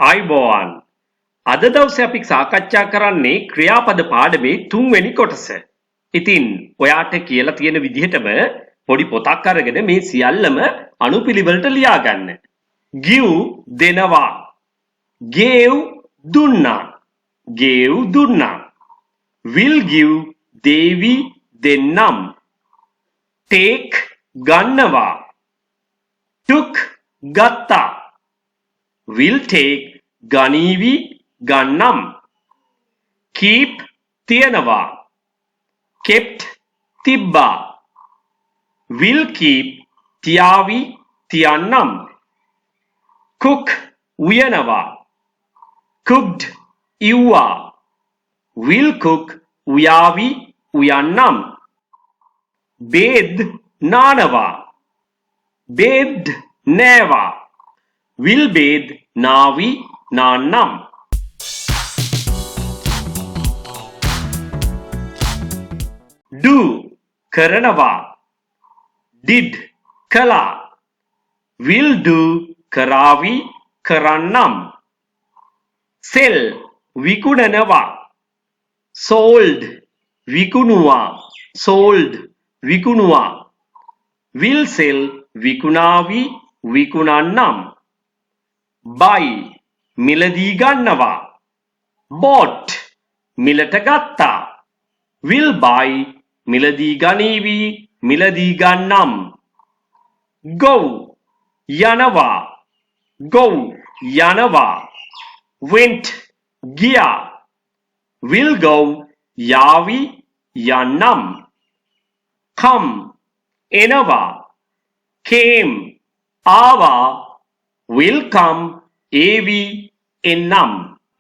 අයිබෝවන් අද දවසේ අපි සාකච්ඡා කරන්නේ ක්‍රියාපද පාඩමේ 3 වෙනි කොටස. ඉතින් ඔයාට කියලා තියෙන විදිහටම පොඩි පොතක් අරගෙන මේ සියල්ලම අනුපිළිවෙලට ලියා ගන්න. give දෙනවා. gave දුන්නා. gave දුන්නා. will give දේවි දෙන්නම්. take ගන්නවා. took ගත්තා. will take ගනීවි ගන්නම්. keep තියනවා. kept තිබ්බා. will keep තියාවි තියන්නම්. cook උයනවා. cooked ඉව්වා. will cook උයාවි උයන්නම්. bathe නානවා. bathed නෑවා. will bathe Navi නාන්නම්. do කරනවා. did කළා. will do කරාවි කරන්නම්. sell විකුණනවා. sold විකුණුවා. sold විකුණුවා. will sell විකුණාවි විකුණන්නම්. buy මිලදී ගන්නවා. bought මිලට ගත්තා. will buy මිලදී ගනීවි මිලදී ගන්නම්. go යනවා. go යනවා. went ගියා. will go යාවි යන්නම්. come එනවා. came ආවා. will come ඒවි එන්නම්.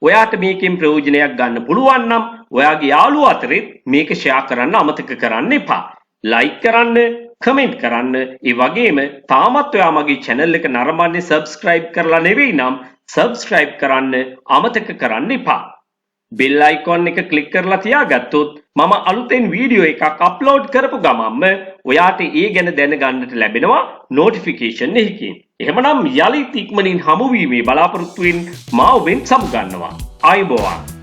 ඔයාට මේකෙන් ප්‍රයෝජනයක් ගන්න පුළුවන් නම් ඔයාගේ යාළුවෝ අතරේ මේක ෂෙයා කරන්න අමතක කරන්න එපා. ලයික් කරන්න, කමෙන්ට් කරන්න. ඒ වගේම තාමත් ඔයා මගේ channel එක නරඹන්නේ subscribe කරලා නෙවෙයි නම් subscribe කරන්න අමතක කරන්න එපා. bell icon එක click කරලා තියාගත්තොත් මම අලුතෙන් වීඩියෝ එකක් අප්ලෝඩ් කරපු ගමන්ම ඔයාට ඒ ගැන දැනගන්නට ලැබෙනවා notification එකකින්. එහෙමනම් යලිත් ඉක්මනින් හමු වීමේ බලාපොරොත්තුවෙන් මා ඔබෙන් සමු ගන්නවා. අයිබෝවන්.